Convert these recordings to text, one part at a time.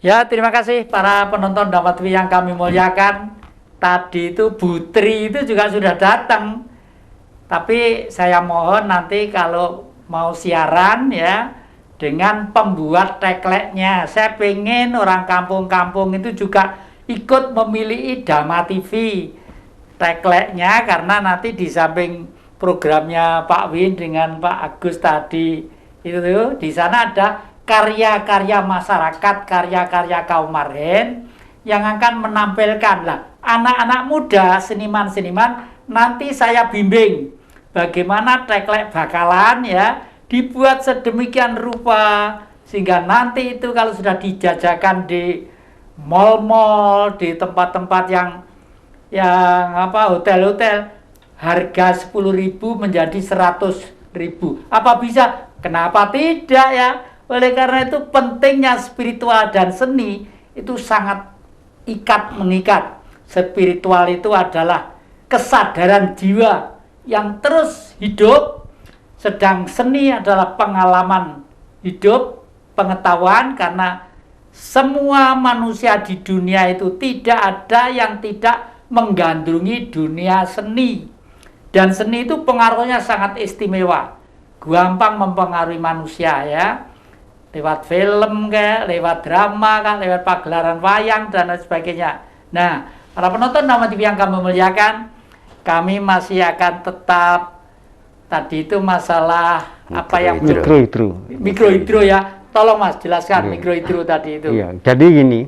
Ya, terima kasih para penonton Dapat TV yang kami muliakan. Tadi itu Bu Tri itu juga sudah datang. Tapi saya mohon nanti kalau mau siaran ya dengan pembuat tekleknya. Saya pengen orang kampung-kampung itu juga ikut memilih Dama TV tekleknya, karena nanti di samping programnya Pak Win dengan Pak Agus tadi itu di sana ada karya-karya masyarakat, karya-karya kaum marhen yang akan menampilkan lah anak-anak muda, seniman-seniman. Nanti saya bimbing bagaimana teklek bakalan ya dibuat sedemikian rupa sehingga nanti itu kalau sudah dijajakan di mall-mall, di tempat-tempat yang hotel-hotel, harga 10.000 menjadi 100.000. Apa bisa? Kenapa tidak ya? Oleh karena itu pentingnya spiritual dan seni itu sangat mengikat. Spiritual itu adalah kesadaran jiwa yang terus hidup, sedang seni adalah pengalaman hidup, pengetahuan, karena semua manusia di dunia itu tidak ada yang tidak menggandrungi dunia seni. Dan seni itu pengaruhnya sangat istimewa, gampang mempengaruhi manusia ya. Lewat film lewat drama lewat pagelaran wayang dan lain sebagainya. Nah, para penonton Dama TV yang kami muliakan, kami masih akan tetap tadi itu masalah mikrohidro ya. Tolong Mas jelaskan mikrohidro tadi itu. Iya, jadi gini,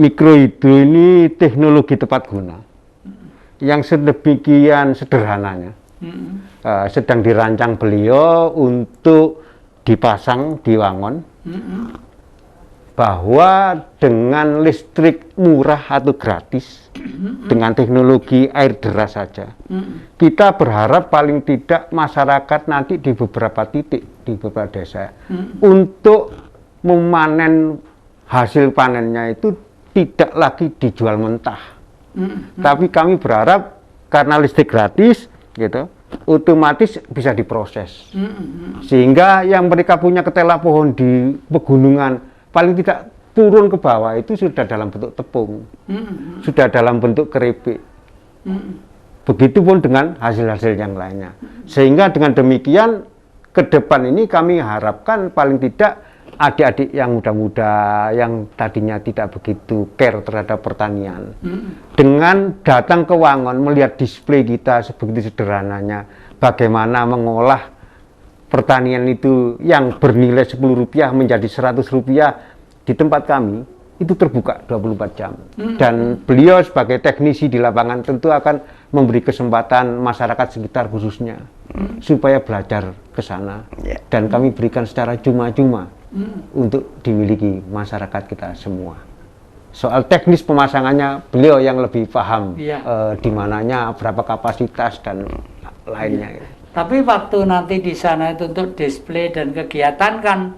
mikrohidro ini teknologi tepat guna yang sedemikian sederhananya. Sedang dirancang beliau untuk dipasang di Wangon, bahwa dengan listrik murah atau gratis, dengan teknologi air deras saja, kita berharap paling tidak masyarakat nanti di beberapa titik, di beberapa desa, untuk memanen hasil panennya itu tidak lagi dijual mentah. Tapi kami berharap karena listrik gratis gitu, otomatis bisa diproses, sehingga yang mereka punya ketela pohon di pegunungan paling tidak turun ke bawah itu sudah dalam bentuk tepung, sudah dalam bentuk keripik. Begitupun dengan hasil-hasil yang lainnya, sehingga dengan demikian ke depan ini kami harapkan paling tidak adik-adik yang muda-muda yang tadinya tidak begitu care terhadap pertanian, dengan datang ke Wangon melihat display kita sebegitu sederhananya, bagaimana mengolah pertanian itu yang bernilai Rp10 menjadi Rp100 di tempat kami, itu terbuka 24 jam. Dan beliau sebagai teknisi di lapangan tentu akan memberi kesempatan masyarakat sekitar khususnya supaya belajar ke sana, dan kami berikan secara cuma-cuma untuk dimiliki masyarakat kita semua. Soal teknis pemasangannya beliau yang lebih paham, di mananya, berapa kapasitas dan lainnya. Tapi waktu nanti di sana itu untuk display dan kegiatan kan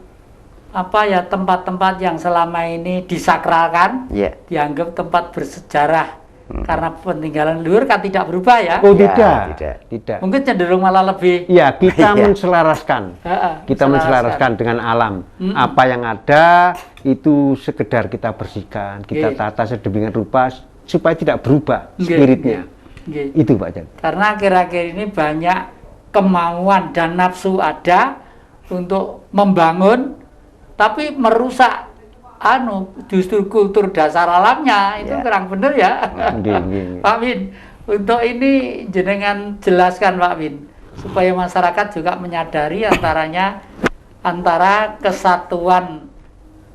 tempat-tempat yang selama ini disakralkan, dianggap tempat bersejarah. Karena peninggalan leluhur kan tidak berubah ya. Oh tidak. Mungkin cenderung malah lebih. Ya, kita menselaraskan. Kita menselaraskan dengan alam. Apa yang ada itu sekedar kita bersihkan, kita tata sedemikian rupa supaya tidak berubah spiritnya. Itu Pak Jan. Karena akhir-akhir ini banyak kemauan dan nafsu ada untuk membangun, tapi merusak justru kultur dasar alamnya itu kurang bener ya. Pak Win, untuk ini jenengan jelaskan Pak Win, supaya masyarakat juga menyadari antara kesatuan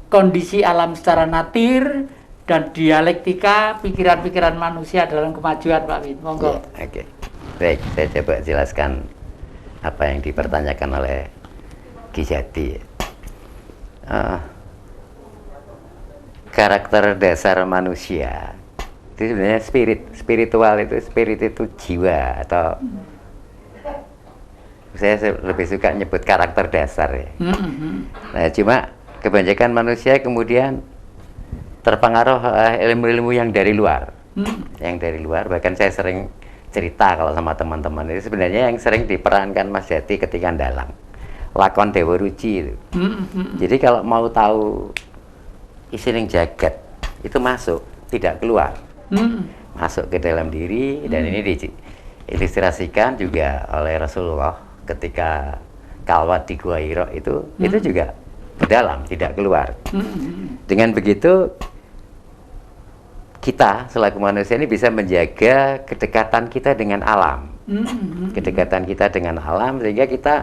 kondisi alam secara natir dan dialektika pikiran-pikiran manusia dalam kemajuan Pak Win. Monggo. Oke. Baik, saya coba jelaskan apa yang dipertanyakan oleh Ki Jati. Karakter dasar manusia itu sebenarnya spiritual itu jiwa, atau saya lebih suka nyebut karakter dasar ya. Nah, cuma kebanyakan manusia kemudian terpengaruh ilmu-ilmu yang dari luar. Yang dari luar. Bahkan saya sering cerita kalau sama teman-teman itu sebenarnya yang sering diperankan Mas Jati ketika dalang lakon Dewa Ruci itu. Jadi kalau mau tahu isi ning jagat itu masuk, tidak keluar. Masuk ke dalam diri. Dan ini diilustrasikan juga oleh Rasulullah ketika kalwat di Gua Hira itu juga ke dalam, tidak keluar. Dengan begitu kita selaku manusia ini bisa menjaga kedekatan kita dengan alam. Kedekatan kita dengan alam sehingga kita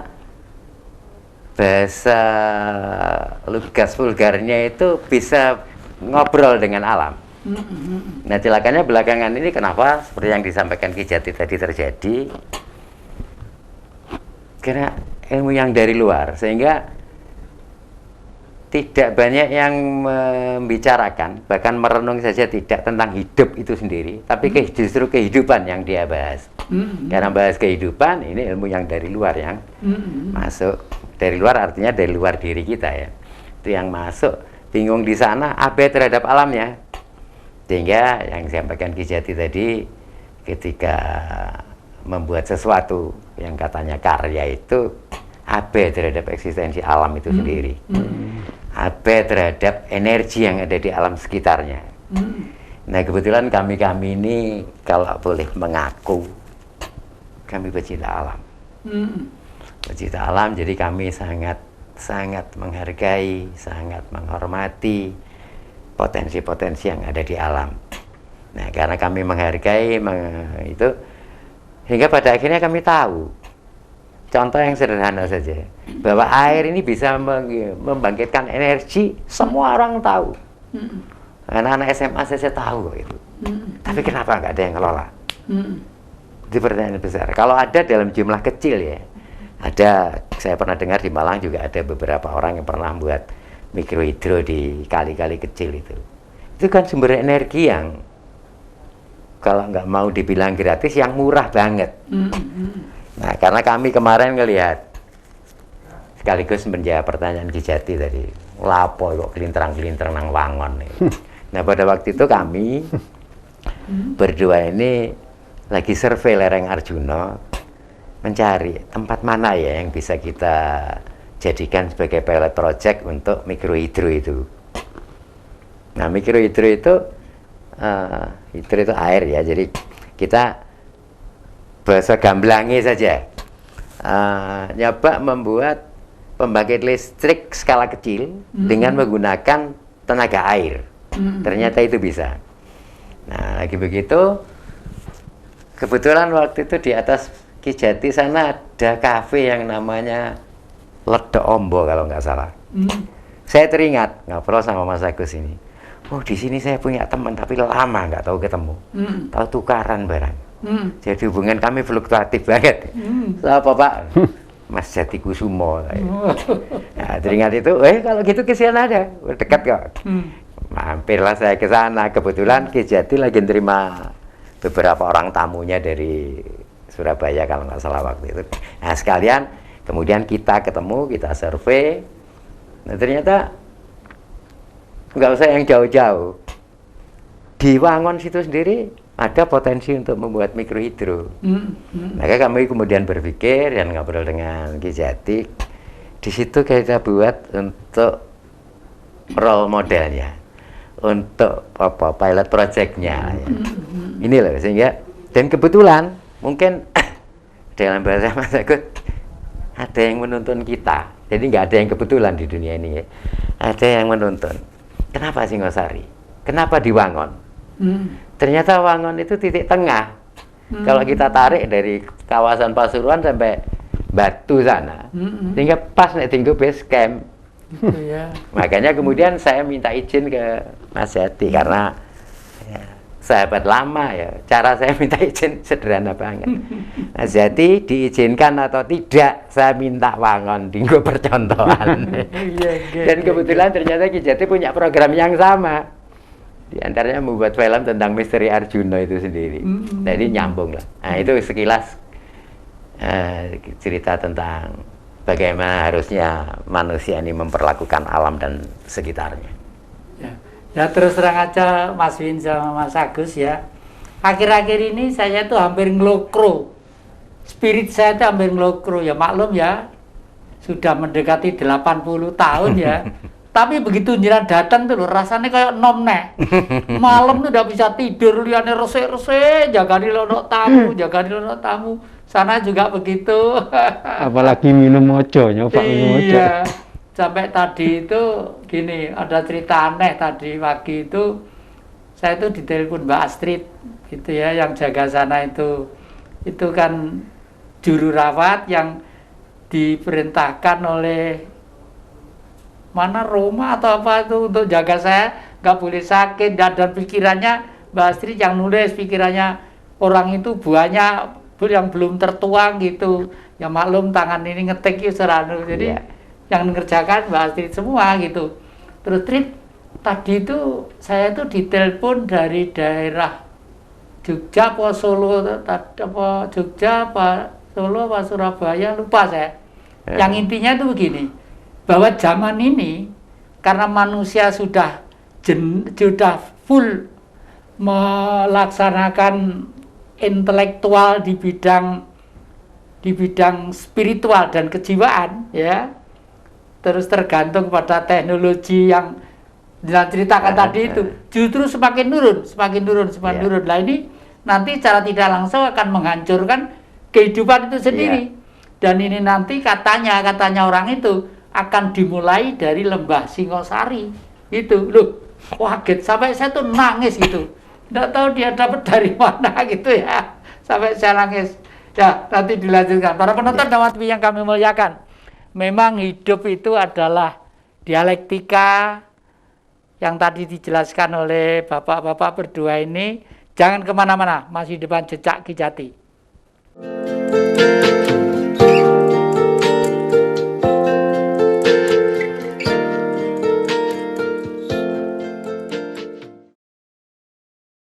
bahasa lugas vulgarnya itu bisa ngobrol dengan alam. Nah, celakanya belakangan ini kenapa seperti yang disampaikan Ki Jati tadi terjadi? Karena ilmu yang dari luar, sehingga tidak banyak yang membicarakan, bahkan merenung saja tidak tentang hidup itu sendiri, tapi justru kehidupan yang dia bahas. Karena bahas kehidupan, ini ilmu yang dari luar yang masuk. Dari luar artinya dari luar diri kita ya. Itu yang masuk, bingung di sana, abai terhadap alamnya. Sehingga yang disampaikan Ki Jati tadi, ketika membuat sesuatu yang katanya karya itu abai terhadap eksistensi alam itu sendiri, abai terhadap energi yang ada di alam sekitarnya. Nah, kebetulan kami ini kalau boleh mengaku, kami pecinta alam. Pecinta alam, jadi kami sangat menghargai, sangat menghormati potensi-potensi yang ada di alam. Nah, karena kami menghargai itu, hingga pada akhirnya kami tahu, contoh yang sederhana saja, bahwa air ini bisa membangkitkan energi, semua orang tahu. Anak-anak SMA saja tahu itu. Tapi kenapa nggak ada yang ngelola? Itu pertanyaan besar. Kalau ada dalam jumlah kecil ya, ada, saya pernah dengar di Malang juga ada beberapa orang yang pernah buat mikrohidro di kali-kali kecil itu. Itu kan sumber energi yang kalau nggak mau dibilang gratis, yang murah banget. Nah, karena kami kemarin ngelihat, sekaligus menjawab pertanyaan Ki Jati tadi, lapo kok kelinterang-kelinterang nang wangon. Nah, pada waktu itu kami berdua ini lagi survei lereng Arjuna, mencari tempat mana ya yang bisa kita jadikan sebagai pilot project untuk mikrohidro itu. Nah, mikrohidro itu hidro itu air ya, jadi kita bahasa gamblangnya saja nyoba membuat pembangkit listrik skala kecil dengan menggunakan tenaga air. Ternyata itu bisa. Nah, lagi begitu kebetulan waktu itu di atas Ki Jati sana ada kafe yang namanya Ledok Ombo kalau nggak salah. Saya teringat ngobrol sama Mas Agus ini. Oh, di sini saya punya teman tapi lama nggak tahu ketemu. Tahu tukaran barang. Jadi hubungan kami fluktuatif banget. Siapa Pak? Mas Jati Kusumo. Nah, teringat itu, kalau gitu ke sana ada, dekat kok. Mampirlah saya ke sana. Kebetulan Ki Jati lagi terima beberapa orang tamunya dari Surabaya kalau nggak salah waktu itu. Nah, sekalian kemudian kita ketemu, kita survei. Nah, ternyata nggak usah yang jauh-jauh. Di Wangon situ sendiri ada potensi untuk membuat mikrohidro. Maka kami kemudian berpikir dan ngobrol dengan Ki Jati. Di situ kita buat untuk role modelnya, untuk pilot projectnya. Ya. Ini loh, sehingga dan kebetulan mungkin dalam bahasa Mas Agus ada yang menuntun kita. Jadi nggak ada yang kebetulan di dunia ini ya. Ada yang menuntun. Kenapa Singosari? Kenapa di Wangon? Ternyata Wangon itu titik tengah. Kalau kita tarik dari kawasan Pasuruan sampai Batu sana, sehingga pas nek tinggal base camp. Makanya kemudian saya minta izin ke Mas Jati karena ya, sahabat lama ya. Cara saya minta izin sederhana banget. Mas Jati diizinkan atau tidak, saya minta Wangon tinggal percontohan. Dan kebetulan ternyata Ki Jati punya program yang sama. Di antaranya membuat film tentang misteri Arjuna itu sendiri. Jadi nyambung lah. Nah, itu sekilas cerita tentang bagaimana harusnya manusia ini memperlakukan alam dan sekitarnya. Ya terus terang aja Mas Win sama Mas Agus ya. akhir-akhir ini saya tuh hampir ngelokro. Spirit saya tuh hampir ngelokro. Ya maklum ya, sudah mendekati 80 tahun ya. Tapi begitu jiran datang tuh loh, rasanya kayak nom nek. Malam tuh udah bisa tidur, liane resik-resik, jaga di lono tamu, jaga di lono tamu. Sana juga begitu. Apalagi minum mojo, nyoba minum mojo. Iya. Sampai tadi itu gini, ada cerita aneh tadi pagi itu. Saya tuh ditelepon Mbak Astrid gitu ya, yang jaga sana itu. Itu kan juru rawat yang diperintahkan oleh mana Roma atau apa itu untuk jaga saya, nggak boleh sakit. Dan pikirannya Mbak Astrid yang nulis, pikirannya orang itu buahnya yang belum tertuang gitu. Ya maklum tangan ini ngetik ya seranu, jadi yang mengerjakan Mbak Astrid semua gitu. Terus Trit, tadi itu saya tuh ditelepon dari daerah Jogja apa Solo, apa Jogja apa Solo apa Surabaya, lupa saya. Yang intinya itu begini, bahwa zaman ini karena manusia sudah full melaksanakan intelektual di bidang spiritual dan kejiwaan ya, terus tergantung pada teknologi yang diceritakan tadi itu, justru semakin turun. Lah ini nanti secara tidak langsung akan menghancurkan kehidupan itu sendiri. Dan ini nanti katanya orang itu akan dimulai dari Lembah Singosari gitu loh. Kaget sampai saya tuh nangis gitu, nggak tahu dia dapat dari mana gitu ya, sampai saya nangis. Ya nanti dilanjutkan. Para penonton dan TV yang kami muliakan, memang hidup itu adalah dialektika yang tadi dijelaskan oleh bapak-bapak berdua ini. Jangan kemana-mana, masih depan Jejak Ki Jati.